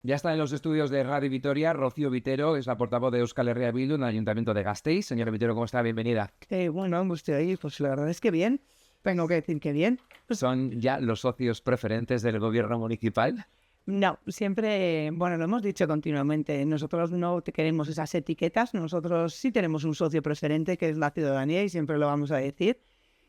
Ya está en los estudios de Radio Vitoria, Rocío Vitero, es la portavoz de Euskal Herria Bildu en el Ayuntamiento de Gasteiz. Señora Vitero, ¿cómo está? Bienvenida. Bueno, estoy ahí, pues la verdad es que bien. Tengo que decir que bien. ¿Son ya los socios preferentes del gobierno municipal? No, siempre, bueno, lo hemos dicho continuamente, nosotros no queremos esas etiquetas, nosotros sí tenemos un socio preferente que es la ciudadanía y siempre lo vamos a decir.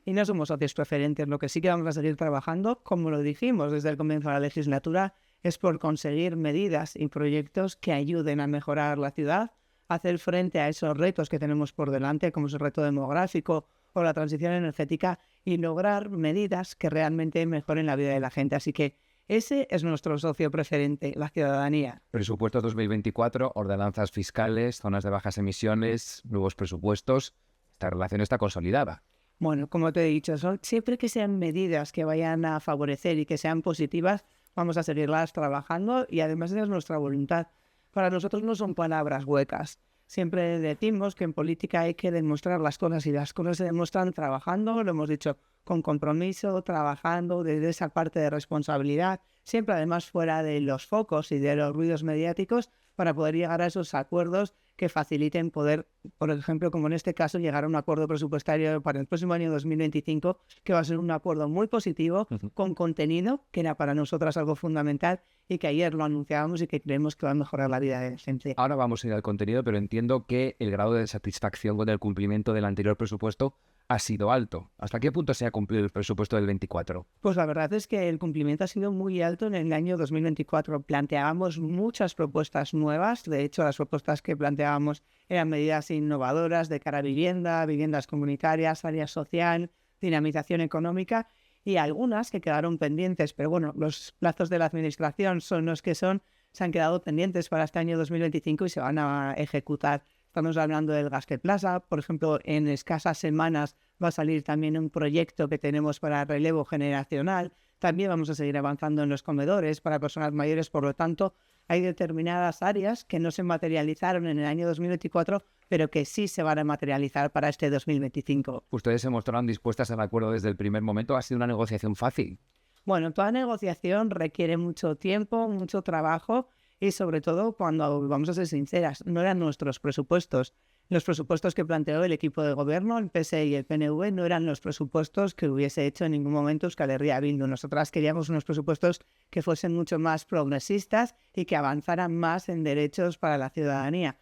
Y no somos socios preferentes, lo que sí que vamos a seguir trabajando, como lo dijimos desde el comienzo de la legislatura, es por conseguir medidas y proyectos que ayuden a mejorar la ciudad, hacer frente a esos retos que tenemos por delante, como es el reto demográfico o la transición energética, y lograr medidas que realmente mejoren la vida de la gente. Así que ese es nuestro socio preferente, la ciudadanía. Presupuesto 2024, ordenanzas fiscales, zonas de bajas emisiones, nuevos presupuestos. Esta relación está consolidada. Bueno, como te he dicho, siempre que sean medidas que vayan a favorecer y que sean positivas, vamos a seguirlas trabajando y además esa es nuestra voluntad. Para nosotros no son palabras huecas. Siempre decimos que en política hay que demostrar las cosas y las cosas se demuestran trabajando, lo hemos dicho, con compromiso, trabajando desde esa parte de responsabilidad, siempre además fuera de los focos y de los ruidos mediáticos para poder llegar a esos acuerdos que faciliten poder, por ejemplo, como en este caso, llegar a un acuerdo presupuestario para el próximo año 2025, que va a ser un acuerdo muy positivo, con contenido, que era para nosotras algo fundamental y que ayer lo anunciábamos y que creemos que va a mejorar la vida de la gente. Ahora vamos a ir al contenido, pero entiendo que el grado de satisfacción con el cumplimiento del anterior presupuesto ha sido alto. ¿Hasta qué punto se ha cumplido el presupuesto del 24? Pues la verdad es que el cumplimiento ha sido muy alto en el año 2024. Planteábamos muchas propuestas nuevas. De hecho, las propuestas que planteábamos eran medidas innovadoras de cara a vivienda, viviendas comunitarias, área social, dinamización económica y algunas que quedaron pendientes. Pero bueno, los plazos de la administración son los que son, se han quedado pendientes para este año 2025 y se van a ejecutar. Estamos hablando del Gasque Plaza, por ejemplo, en escasas semanas va a salir también un proyecto que tenemos para relevo generacional. También vamos a seguir avanzando en los comedores para personas mayores, por lo tanto, hay determinadas áreas que no se materializaron en el año 2024, pero que sí se van a materializar para este 2025. Ustedes se mostraron dispuestas al acuerdo desde el primer momento. ¿Ha sido una negociación fácil? Bueno, toda negociación requiere mucho tiempo, mucho trabajo y sobre todo cuando, vamos a ser sinceras, no eran nuestros presupuestos. Los presupuestos que planteó el equipo de gobierno, el PSE y el PNV, no eran los presupuestos que hubiese hecho en ningún momento Euskal Herria Bildu. Nosotras queríamos unos presupuestos que fuesen mucho más progresistas y que avanzaran más en derechos para la ciudadanía.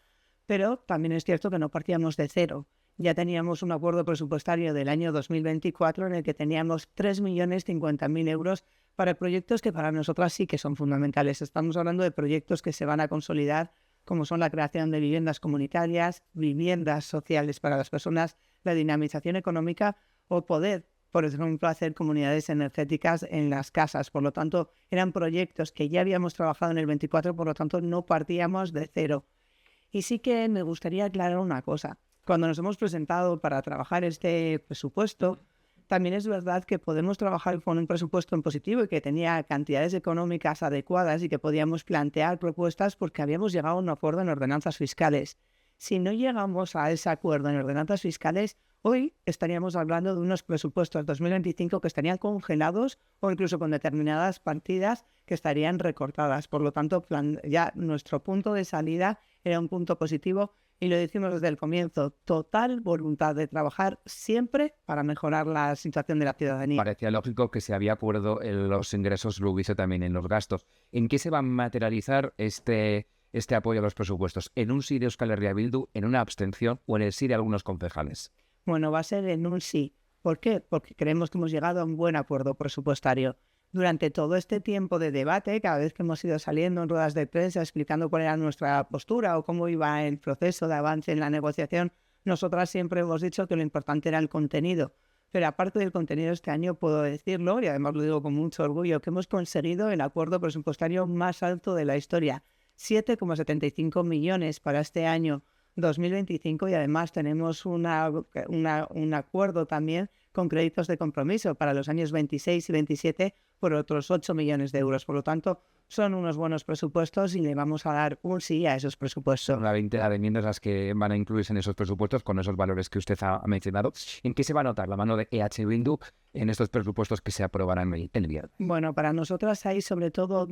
Pero también es cierto que no partíamos de cero. Ya teníamos un acuerdo presupuestario del año 2024 en el que teníamos 3.050.000 euros para proyectos que para nosotras sí que son fundamentales. Estamos hablando de proyectos que se van a consolidar, como son la creación de viviendas comunitarias, viviendas sociales para las personas, la dinamización económica o poder, por ejemplo, hacer comunidades energéticas en las casas. Por lo tanto, eran proyectos que ya habíamos trabajado en el 24, por lo tanto, no partíamos de cero. Y sí que me gustaría aclarar una cosa. Cuando nos hemos presentado para trabajar este presupuesto, también es verdad que podemos trabajar con un presupuesto en positivo y que tenía cantidades económicas adecuadas y que podíamos plantear propuestas porque habíamos llegado a un acuerdo en ordenanzas fiscales. Si no llegamos a ese acuerdo en ordenanzas fiscales, hoy estaríamos hablando de unos presupuestos 2025 que estarían congelados o incluso con determinadas partidas que estarían recortadas. Por lo tanto, ya nuestro punto de salida era un punto positivo y lo decimos desde el comienzo, total voluntad de trabajar siempre para mejorar la situación de la ciudadanía. Parecía lógico que si había acuerdo en los ingresos lo hubiese también en los gastos. ¿En qué se va a materializar este apoyo a los presupuestos? ¿En un sí de Euskal Herria Bildu, en una abstención o en el sí de algunos concejales? Bueno, va a ser en un sí. ¿Por qué? Porque creemos que hemos llegado a un buen acuerdo presupuestario. Durante todo este tiempo de debate, cada vez que hemos ido saliendo en ruedas de prensa explicando cuál era nuestra postura o cómo iba el proceso de avance en la negociación, nosotras siempre hemos dicho que lo importante era el contenido. Pero aparte del contenido, este año puedo decirlo, y además lo digo con mucho orgullo, que hemos conseguido el acuerdo presupuestario más alto de la historia. 7,75 millones para este año 2025 y además tenemos un acuerdo también con créditos de compromiso para los años 26 y 27 por otros 8 millones de euros. Por lo tanto, son unos buenos presupuestos y le vamos a dar un sí a esos presupuestos. Una veintena de enmiendas las que van a incluirse en esos presupuestos con esos valores que usted ha mencionado. ¿En qué se va a notar la mano de EH Bildu en estos presupuestos que se aprobarán el viernes? Bueno, para nosotras hay sobre todo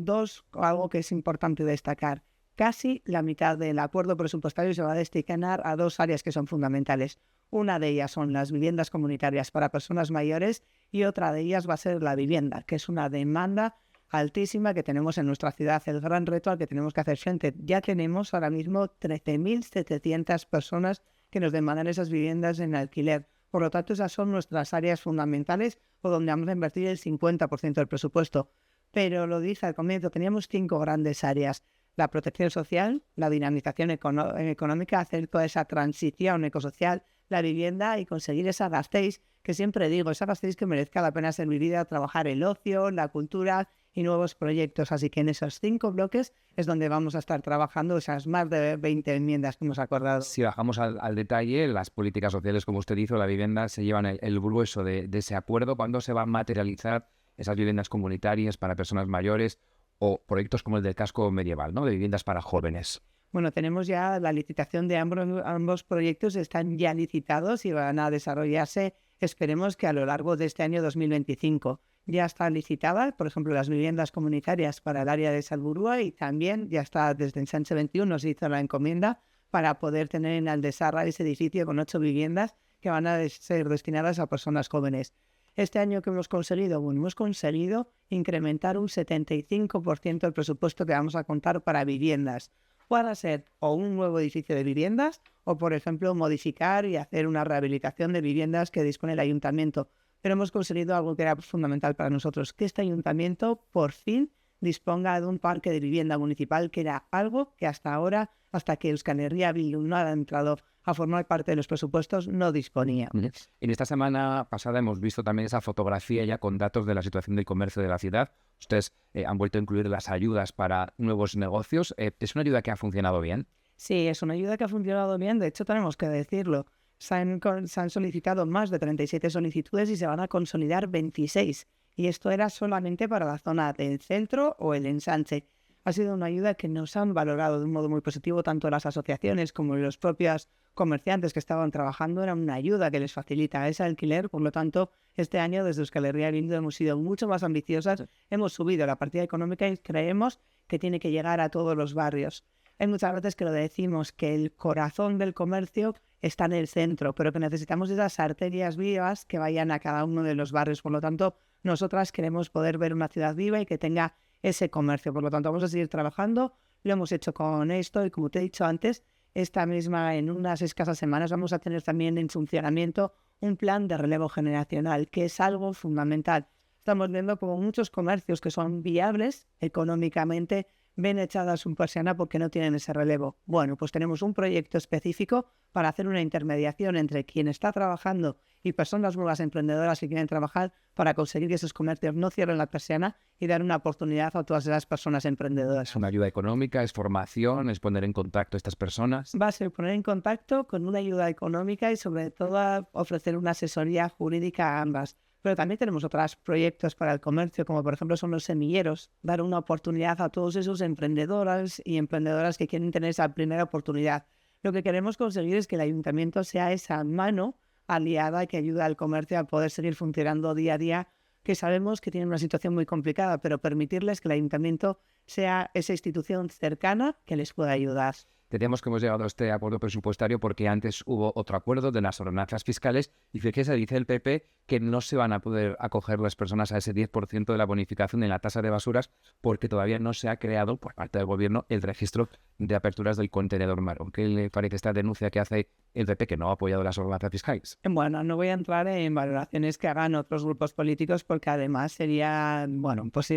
algo que es importante destacar. Casi la mitad del acuerdo presupuestario se va a destinar a 2 áreas que son fundamentales. Una de ellas son las viviendas comunitarias para personas mayores y otra de ellas va a ser la vivienda, que es una demanda altísima que tenemos en nuestra ciudad, el gran reto al que tenemos que hacer frente. Ya tenemos ahora mismo 13.700 personas que nos demandan esas viviendas en alquiler. Por lo tanto, esas son nuestras áreas fundamentales o donde vamos a invertir el 50% del presupuesto. Pero lo dije al comienzo, teníamos 5 grandes áreas. La protección social, la dinamización económica, hacer toda esa transición ecosocial, la vivienda y conseguir esa Gasteiz, que siempre digo, esa Gasteiz que merezca la pena ser vivida, trabajar el ocio, la cultura y nuevos proyectos. Así que en esos 5 bloques es donde vamos a estar trabajando esas más de 20 enmiendas que hemos acordado. Si bajamos al detalle, las políticas sociales, como usted dijo, la vivienda se llevan el grueso de ese acuerdo. ¿Cuándo se va a materializar esas viviendas comunitarias para personas mayores o proyectos como el del casco medieval, ¿no?, de viviendas para jóvenes? Bueno, tenemos ya la licitación de ambos proyectos, están ya licitados y van a desarrollarse, esperemos que a lo largo de este año 2025. Ya está licitada, por ejemplo, las viviendas comunitarias para el área de Salburua y también ya está desde Ensanche 21 se hizo la encomienda para poder tener en Aldesarra ese edificio con 8 viviendas que van a ser destinadas a personas jóvenes. Este año que hemos conseguido, hemos conseguido incrementar un 75% el presupuesto que vamos a contar para viviendas. Pueda ser o un nuevo edificio de viviendas o, por ejemplo, modificar y hacer una rehabilitación de viviendas que dispone el ayuntamiento. Pero hemos conseguido algo que era fundamental para nosotros, que este ayuntamiento por fin disponga de un parque de vivienda municipal, que era algo que hasta ahora, hasta que Euskal Herria Bildu no ha entrado a formar parte de los presupuestos, no disponía. En esta semana pasada hemos visto también esa fotografía ya con datos de la situación del comercio de la ciudad. Ustedes han vuelto a incluir las ayudas para nuevos negocios. ¿Es una ayuda que ha funcionado bien? Sí, es una ayuda que ha funcionado bien. De hecho, tenemos que decirlo. Se han solicitado más de 37 solicitudes y se van a consolidar 26. Y esto era solamente para la zona del centro o el ensanche. Ha sido una ayuda que nos han valorado de un modo muy positivo tanto las asociaciones como los propios comerciantes que estaban trabajando. Era una ayuda que les facilita ese alquiler. Por lo tanto, este año desde Euskal Herria Bildu hemos sido mucho más ambiciosas. Hemos subido la partida económica y creemos que tiene que llegar a todos los barrios. Hay muchas veces que lo decimos, que el corazón del comercio está en el centro, pero que necesitamos esas arterias vivas que vayan a cada uno de los barrios. Por lo tanto, nosotras queremos poder ver una ciudad viva y que tenga ese comercio. Por lo tanto, vamos a seguir trabajando. Lo hemos hecho con esto y, como te he dicho antes, en unas escasas semanas vamos a tener también en funcionamiento un plan de relevo generacional, que es algo fundamental. Estamos viendo como muchos comercios que son viables económicamente ven echadas un persiana porque no tienen ese relevo. Bueno, pues tenemos un proyecto específico para hacer una intermediación entre quien está trabajando y personas nuevas emprendedoras que quieren trabajar para conseguir que esos comercios no cierren la persiana y dar una oportunidad a todas esas personas emprendedoras. ¿Es una ayuda económica, es formación, es poner en contacto a estas personas? Va a ser poner en contacto con una ayuda económica y sobre todo ofrecer una asesoría jurídica a ambas. Pero también tenemos otros proyectos para el comercio, como por ejemplo son los semilleros, dar una oportunidad a todos esos emprendedoras y emprendedoras que quieren tener esa primera oportunidad. Lo que queremos conseguir es que el ayuntamiento sea esa mano aliada que ayuda al comercio a poder seguir funcionando día a día, que sabemos que tienen una situación muy complicada, pero permitirles que el ayuntamiento sea esa institución cercana que les pueda ayudar. Tenemos que hemos llegado a este acuerdo presupuestario porque antes hubo otro acuerdo de las ordenanzas fiscales y fíjese, dice el PP que no se van a poder acoger las personas a ese 10% de la bonificación en la tasa de basuras porque todavía no se ha creado por parte del gobierno el registro de aperturas del contenedor marrón. ¿Qué le parece esta denuncia que hace el PP que no ha apoyado las ordenanzas fiscales? Bueno, no voy a entrar en valoraciones que hagan otros grupos políticos porque además sería, pues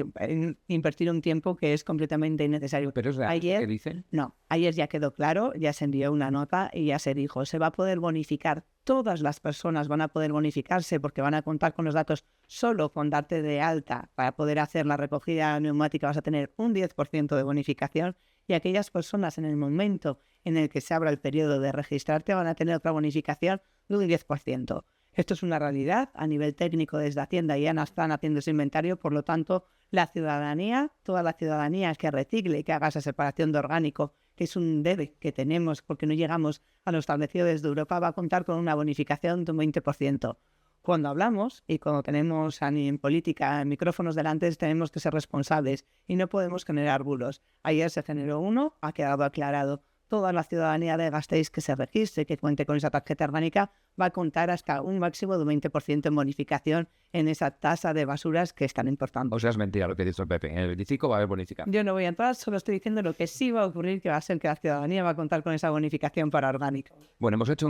invertir un tiempo que es completamente innecesario. Pero es real, ¿qué dicen? No, ayer ya quedó claro, ya se envió una nota y ya se dijo, se va a poder bonificar, todas las personas van a poder bonificarse porque van a contar con los datos solo con darte de alta para poder hacer la recogida neumática vas a tener un 10% de bonificación y aquellas personas en el momento en el que se abra el periodo de registrarte van a tener otra bonificación de un 10%. Esto es una realidad. A nivel técnico desde Hacienda ya no están haciendo ese inventario, por lo tanto la ciudadanía, toda la ciudadanía que recicle y que haga esa separación de orgánico, que es un debe que tenemos porque no llegamos a lo establecido desde Europa, va a contar con una bonificación de un 20%. Cuando hablamos y cuando tenemos en política micrófonos delante, tenemos que ser responsables y no podemos generar bulos. Ayer se generó uno, ha quedado aclarado. Toda la ciudadanía de Gasteiz que se registre, que cuente con esa tarjeta orgánica, va a contar hasta un máximo de un 20% en bonificación en esa tasa de basuras que es tan importante. O sea, es mentira lo que dice el Pepe. En el 25 va a haber bonificación. Yo no voy a entrar, solo estoy diciendo lo que sí va a ocurrir, que va a ser que la ciudadanía va a contar con esa bonificación para orgánico. Bueno, hemos hecho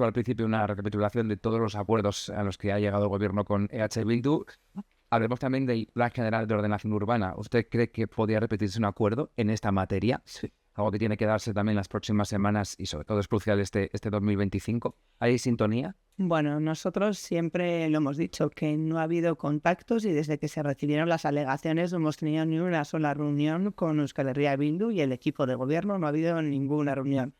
al principio una recapitulación de todos los acuerdos a los que ha llegado el gobierno con EH Bildu. Hablemos también del Plan General de Ordenación Urbana. ¿Usted cree que podría repetirse un acuerdo en esta materia? Sí. Algo que tiene que darse también las próximas semanas y sobre todo es crucial este 2025. ¿Hay sintonía? Bueno, nosotros siempre lo hemos dicho, que no ha habido contactos y desde que se recibieron las alegaciones no hemos tenido ni una sola reunión con Euskal Herria Bildu y el equipo de gobierno, no ha habido ninguna reunión.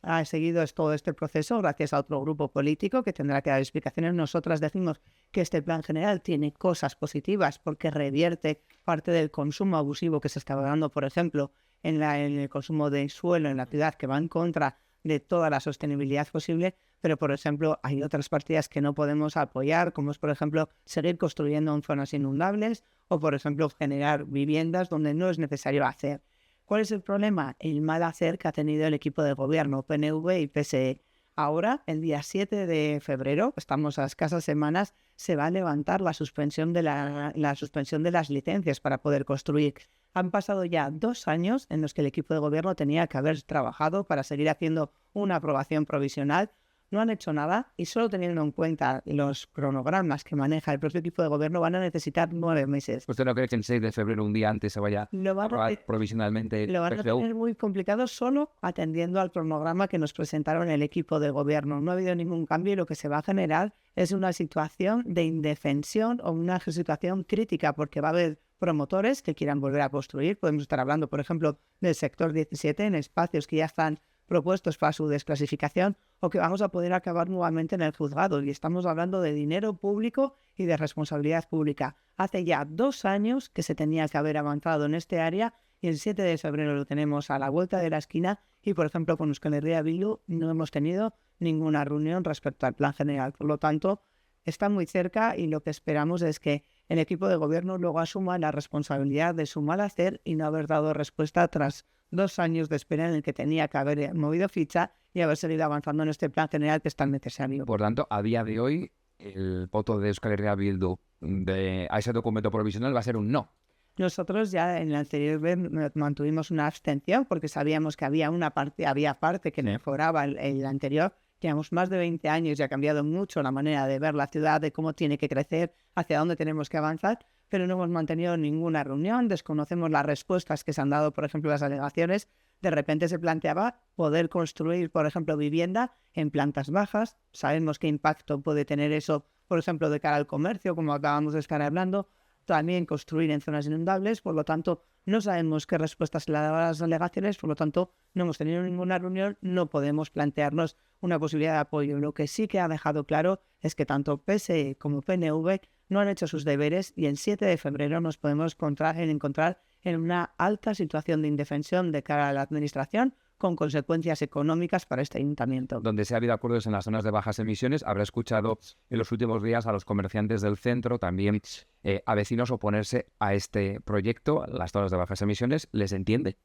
Ha seguido todo este proceso gracias a otro grupo político que tendrá que dar explicaciones. Nosotras decimos que este plan general tiene cosas positivas porque revierte parte del consumo abusivo que se estaba dando, por ejemplo, en el consumo de suelo en la ciudad, que va en contra de toda la sostenibilidad posible, pero, por ejemplo, hay otras partidas que no podemos apoyar, como es, por ejemplo, seguir construyendo en zonas inundables o, por ejemplo, generar viviendas donde no es necesario hacer. ¿Cuál es el problema? El mal hacer que ha tenido el equipo de gobierno, PNV y PSE. Ahora, el día 7 de febrero, estamos a escasas semanas, se va a levantar la suspensión de las licencias para poder construir. Han pasado ya 2 años en los que el equipo de gobierno tenía que haber trabajado para seguir haciendo una aprobación provisional. No han hecho nada y solo teniendo en cuenta los cronogramas que maneja el propio equipo de gobierno van a necesitar 9 meses. ¿Usted no cree que el 6 de febrero, un día antes, se vaya a aprobar provisionalmente? Lo van a tener muy complicado solo atendiendo al cronograma que nos presentaron el equipo de gobierno. No ha habido ningún cambio y lo que se va a generar es una situación de indefensión o una situación crítica porque va a haber promotores que quieran volver a construir. Podemos estar hablando, por ejemplo, del sector 17 en espacios que ya están propuestos para su desclasificación o que vamos a poder acabar nuevamente en el juzgado. Y estamos hablando de dinero público y de responsabilidad pública. Hace ya 2 años que se tenía que haber avanzado en este área y el 7 de febrero lo tenemos a la vuelta de la esquina y, por ejemplo, con Euskal Herria Bildu no hemos tenido ninguna reunión respecto al plan general. Por lo tanto, está muy cerca y lo que esperamos es que el equipo de gobierno luego asuma la responsabilidad de su mal hacer y no haber dado respuesta tras 2 años de espera en el que tenía que haber movido ficha y haber seguido avanzando en este plan general que es tan necesario. Por tanto, a día de hoy, el voto de Euskal Herria Bildu a ese documento provisional va a ser un no. Nosotros ya en el anterior vez mantuvimos una abstención porque sabíamos que había parte que mejoraba el anterior. Llevamos más de 20 años y ha cambiado mucho la manera de ver la ciudad, de cómo tiene que crecer, hacia dónde tenemos que avanzar, pero no hemos mantenido ninguna reunión, desconocemos las respuestas que se han dado, por ejemplo, las alegaciones. De repente se planteaba poder construir, por ejemplo, vivienda en plantas bajas. Sabemos qué impacto puede tener eso, por ejemplo, de cara al comercio, como acabamos de estar hablando. También construir en zonas inundables, por lo tanto, no sabemos qué respuestas le han dado a las alegaciones, por lo tanto, no hemos tenido ninguna reunión, no podemos plantearnos una posibilidad de apoyo. Lo que sí que ha dejado claro es que tanto PSE como PNV no han hecho sus deberes y el 7 de febrero nos podemos encontrar en una alta situación de indefensión de cara a la administración, con consecuencias económicas para este ayuntamiento. Donde se ha habido acuerdos en las zonas de bajas emisiones, habrá escuchado en los últimos días a los comerciantes del centro, también a vecinos oponerse a este proyecto, las zonas de bajas emisiones. ¿Les entiende?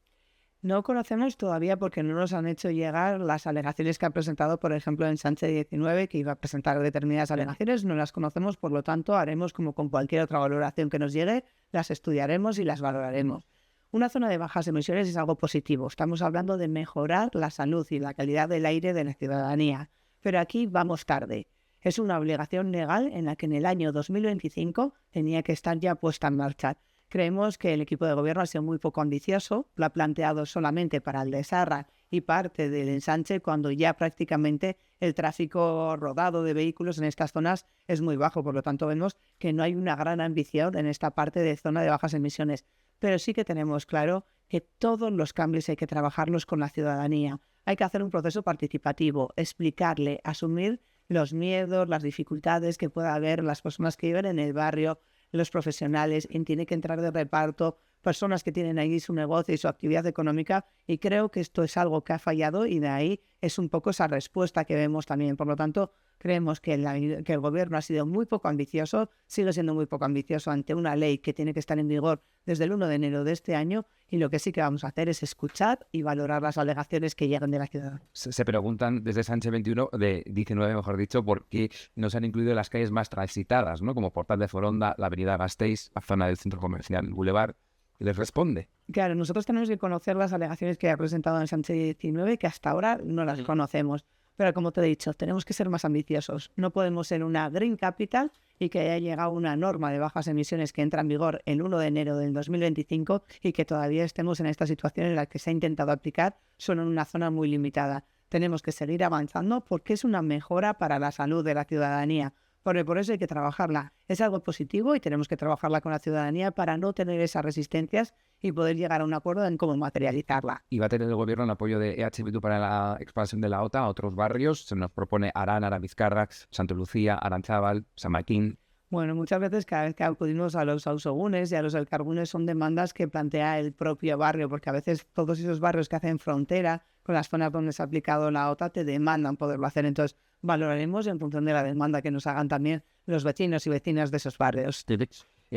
No conocemos todavía porque no nos han hecho llegar las alegaciones que ha presentado, por ejemplo, en Sánchez 19, que iba a presentar determinadas alegaciones. No las conocemos, por lo tanto, haremos como con cualquier otra valoración que nos llegue, las estudiaremos y las valoraremos. Una zona de bajas emisiones es algo positivo. Estamos hablando de mejorar la salud y la calidad del aire de la ciudadanía. Pero aquí vamos tarde. Es una obligación legal en la que en el año 2025 tenía que estar ya puesta en marcha. Creemos que el equipo de gobierno ha sido muy poco ambicioso, lo ha planteado solamente para el de Sarra y parte del ensanche, cuando ya prácticamente el tráfico rodado de vehículos en estas zonas es muy bajo. Por lo tanto, vemos que no hay una gran ambición en esta parte de zona de bajas emisiones. Pero sí que tenemos claro que todos los cambios hay que trabajarlos con la ciudadanía. Hay que hacer un proceso participativo, explicarle, asumir los miedos, las dificultades que pueda haber las personas que viven en el barrio, los profesionales, y tiene que entrar de reparto, personas que tienen ahí su negocio y su actividad económica, y creo que esto es algo que ha fallado y de ahí es un poco esa respuesta que vemos también. Por lo tanto, creemos que el gobierno ha sido muy poco ambicioso, sigue siendo muy poco ambicioso ante una ley que tiene que estar en vigor desde el 1 de enero de este año, y lo que sí que vamos a hacer es escuchar y valorar las alegaciones que llegan de la ciudadanía. Se preguntan desde Sánchez 21, de 19 mejor dicho, por qué no se han incluido las calles más transitadas, ¿no? Como Portal de Foronda, la avenida Gasteiz, la zona del centro comercial Boulevard. Y les responde. Claro, nosotros tenemos que conocer las alegaciones que ha presentado en Sánchez 19, que hasta ahora no las conocemos. Pero como te he dicho, tenemos que ser más ambiciosos. No podemos ser una Green Capital y que haya llegado una norma de bajas emisiones que entra en vigor el 1 de enero del 2025 y que todavía estemos en esta situación en la que se ha intentado aplicar solo en una zona muy limitada. Tenemos que seguir avanzando porque es una mejora para la salud de la ciudadanía. Porque por eso hay que trabajarla. Es algo positivo y tenemos que trabajarla con la ciudadanía para no tener esas resistencias y poder llegar a un acuerdo en cómo materializarla. ¿Y va a tener el gobierno el apoyo de EH Bildu para la expansión de la OTA a otros barrios? Se nos propone Arán, Aravizcarra, Santa Lucía, Aranzábal, San Martín. Bueno, muchas veces cada vez que acudimos a los ausogunes y a los alcargunes son demandas que plantea el propio barrio, porque a veces todos esos barrios que hacen frontera con las zonas donde se ha aplicado la OTA te demandan poderlo hacer. Entonces valoraremos en función de la demanda que nos hagan también los vecinos y vecinas de esos barrios.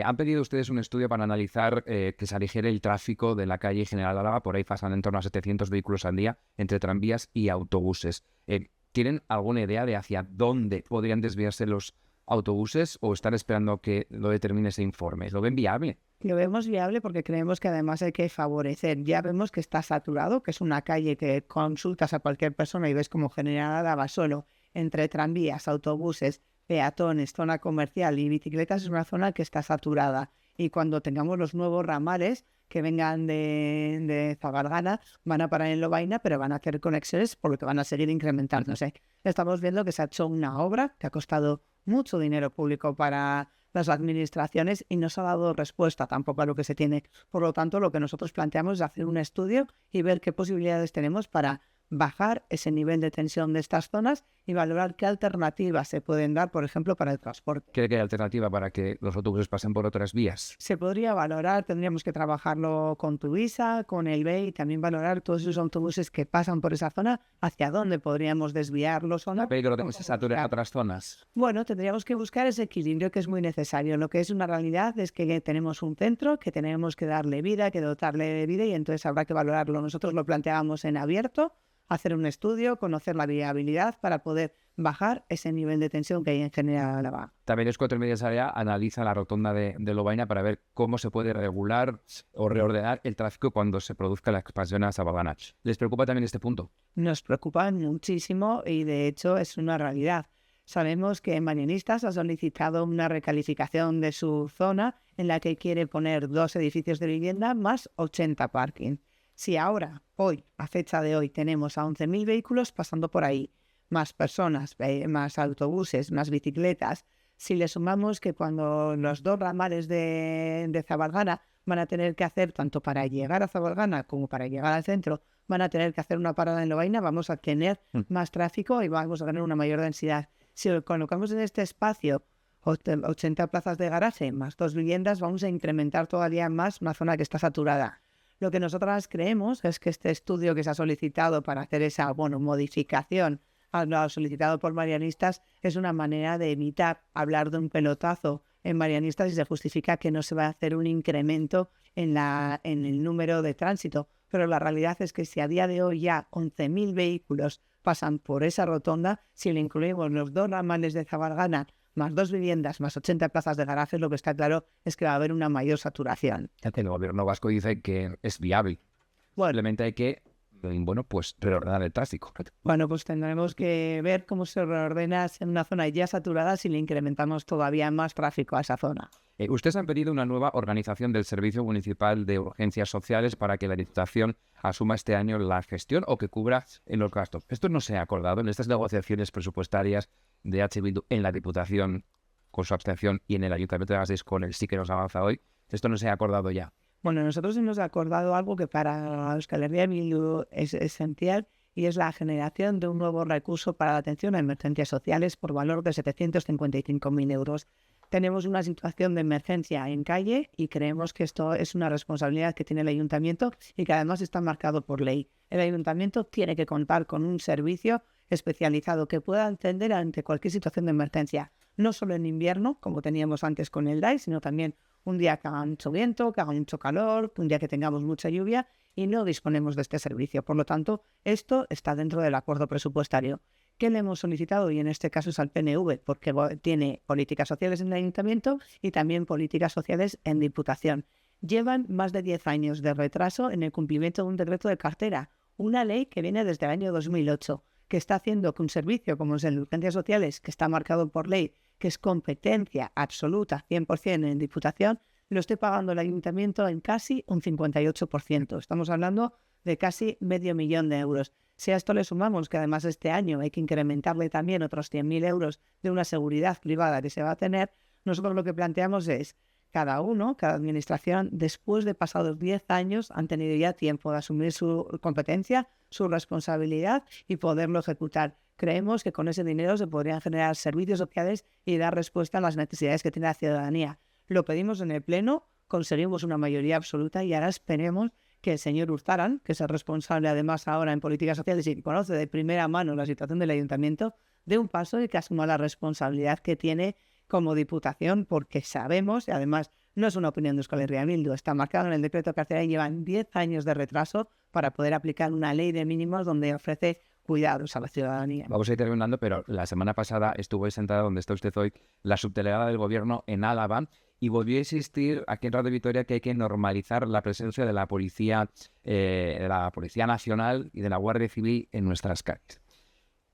Han pedido ustedes un estudio para analizar que se aligere el tráfico de la calle General Álava. Por ahí pasan en torno a 700 vehículos al día entre tranvías y autobuses. ¿Tienen alguna idea de hacia dónde podrían desviarse los autobuses o están esperando que lo determine ese informe? ¿Lo ven viable? Lo vemos viable porque creemos que además hay que favorecer. Ya vemos que está saturado, que es una calle que consultas a cualquier persona y ves como General Álava solo entre tranvías, autobuses, peatones, zona comercial y bicicletas. Es una zona que está saturada. Y cuando tengamos los nuevos ramales que vengan de Zabalgana, van a parar en Lovaina, pero van a hacer conexiones por lo que van a seguir incrementándose. Estamos viendo que se ha hecho una obra que ha costado mucho dinero público para las administraciones y no se ha dado respuesta tampoco a lo que se tiene. Por lo tanto, lo que nosotros planteamos es hacer un estudio y ver qué posibilidades tenemos para bajar ese nivel de tensión de estas zonas y valorar qué alternativas se pueden dar, por ejemplo, para el transporte. ¿Cree que hay alternativa para que los autobuses pasen por otras vías? Se podría valorar, tendríamos que trabajarlo con Tuvisa, con el BEI, y también valorar todos esos autobuses que pasan por esa zona, hacia dónde podríamos desviarlos o no. ¿Pero que se saturen a otras zonas? Bueno, tendríamos que buscar ese equilibrio que es muy necesario. Lo que es una realidad es que tenemos un centro, que tenemos que darle vida, que dotarle de vida, y entonces habrá que valorarlo. Nosotros lo planteábamos en abierto, hacer un estudio, conocer la viabilidad para poder bajar ese nivel de tensión que hay en General Álava. También Euskotren Medias Area analiza la rotonda de Lovaina para ver cómo se puede regular o reordenar el tráfico cuando se produzca la expansión a Zabalgana. ¿Les preocupa también este punto? Nos preocupa muchísimo y de hecho es una realidad. Sabemos que Marianistas ha solicitado una recalificación de su zona en la que quiere poner 2 edificios de vivienda más 80 parking. Si ahora, hoy, a fecha de hoy, tenemos a 11.000 vehículos pasando por ahí, más personas, más autobuses, más bicicletas, si le sumamos que cuando los 2 ramales de Zabalgana van a tener que hacer, tanto para llegar a Zabalgana como para llegar al centro, van a tener que hacer una parada en Lovaina, vamos a tener más tráfico y vamos a tener una mayor densidad. Si lo colocamos en este espacio 80 plazas de garaje más 2 viviendas, vamos a incrementar todavía más una zona que está saturada. Lo que nosotras creemos es que este estudio que se ha solicitado para hacer esa modificación a lo solicitado por Marianistas es una manera de evitar hablar de un pelotazo en Marianistas y se justifica que no se va a hacer un incremento en el número de tránsito. Pero la realidad es que si a día de hoy ya 11.000 vehículos pasan por esa rotonda, si le incluimos los 2 ramales de Zabalgana más 2 viviendas, más 80 plazas de garajes, lo que está claro es que va a haber una mayor saturación. El gobierno vasco dice que es viable. Simplemente hay que, pues reordenar el tráfico. Bueno, pues tendremos que ver cómo se reordena en una zona ya saturada si le incrementamos todavía más tráfico a esa zona. Ustedes han pedido una nueva organización del Servicio Municipal de Urgencias Sociales para que la Diputación asuma este año la gestión o que cubra en los gastos. Esto no se ha acordado en estas negociaciones presupuestarias de H. Bildu en la Diputación con su abstención y en el Ayuntamiento de Gasteiz con el sí que nos avanza hoy. Esto no se ha acordado ya. Bueno, nosotros hemos acordado algo que para Euskal Herria Bildu es esencial y es la generación de un nuevo recurso para la atención a emergencias sociales por valor de 755.000 euros. Tenemos una situación de emergencia en calle y creemos que esto es una responsabilidad que tiene el ayuntamiento y que además está marcado por ley. El ayuntamiento tiene que contar con un servicio especializado que pueda atender ante cualquier situación de emergencia, no solo en invierno, como teníamos antes con el DAI, sino también un día que haga mucho viento, que haga mucho calor, un día que tengamos mucha lluvia y no disponemos de este servicio. Por lo tanto, esto está dentro del acuerdo presupuestario. ¿Qué le hemos solicitado? Y en este caso es al PNV, porque tiene políticas sociales en el ayuntamiento y también políticas sociales en Diputación. Llevan más de 10 años de retraso en el cumplimiento de un decreto de cartera, una ley que viene desde el año 2008, que está haciendo que un servicio como es el de urgencias sociales, que está marcado por ley, que es competencia absoluta 100% en Diputación, lo esté pagando el ayuntamiento en casi un 58%. Estamos hablando de casi 500.000 euros. Si a esto le sumamos que además este año hay que incrementarle también otros 100.000 euros de una seguridad privada que se va a tener, nosotros lo que planteamos es cada administración, después de pasados 10 años, han tenido ya tiempo de asumir su competencia, su responsabilidad y poderlo ejecutar. Creemos que con ese dinero se podrían generar servicios sociales y dar respuesta a las necesidades que tiene la ciudadanía. Lo pedimos en el Pleno, conseguimos una mayoría absoluta y ahora esperemos que el señor Urtaran, que es el responsable además ahora en políticas sociales y que conoce de primera mano la situación del ayuntamiento, dé un paso y que asuma la responsabilidad que tiene como Diputación, porque sabemos, y además no es una opinión de Euskal Herria Bildu, está marcado en el decreto de cartera y llevan 10 años de retraso para poder aplicar una ley de mínimos donde ofrece cuidados a la ciudadanía. Vamos a ir terminando, pero la semana pasada estuvo sentada donde está usted hoy, la subdelegada del Gobierno en Álava, y volvió a insistir aquí en Radio Vitoria que hay que normalizar la presencia de la Policía Nacional y de la Guardia Civil en nuestras calles.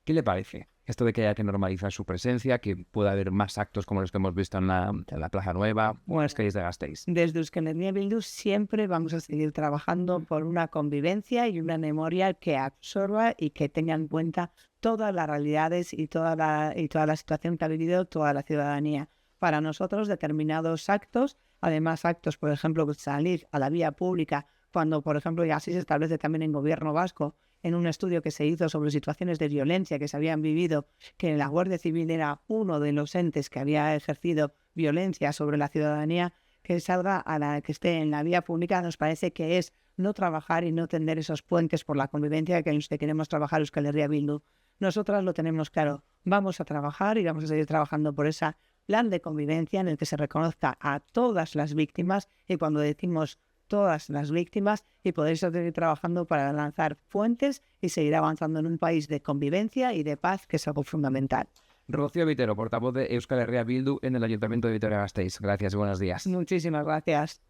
¿Qué le parece esto de que haya que normalizar su presencia, que pueda haber más actos como los que hemos visto en la Plaza Nueva o en las calles de Gasteiz? Desde Euskal Herria Bildu siempre vamos a seguir trabajando por una convivencia y una memoria que absorba y que tenga en cuenta todas las realidades y toda la situación que ha vivido toda la ciudadanía. Para nosotros, determinados actos, además actos, por ejemplo, salir a la vía pública, cuando, por ejemplo, y así se establece también en Gobierno vasco, en un estudio que se hizo sobre situaciones de violencia que se habían vivido, que la Guardia Civil era uno de los entes que había ejercido violencia sobre la ciudadanía, que salga que esté en la vía pública, nos parece que es no trabajar y no tender esos puentes por la convivencia que queremos trabajar Euskal Herria Bildu. Nosotras lo tenemos claro, vamos a trabajar y vamos a seguir trabajando por ese plan de convivencia en el que se reconozca a todas las víctimas, y cuando decimos todas las víctimas, y poder seguir trabajando para lanzar puentes y seguir avanzando en un país de convivencia y de paz, que es algo fundamental. Rocío Vitero, portavoz de Euskal Herria Bildu en el Ayuntamiento de Vitoria-Gasteiz. Gracias y buenos días. Muchísimas gracias.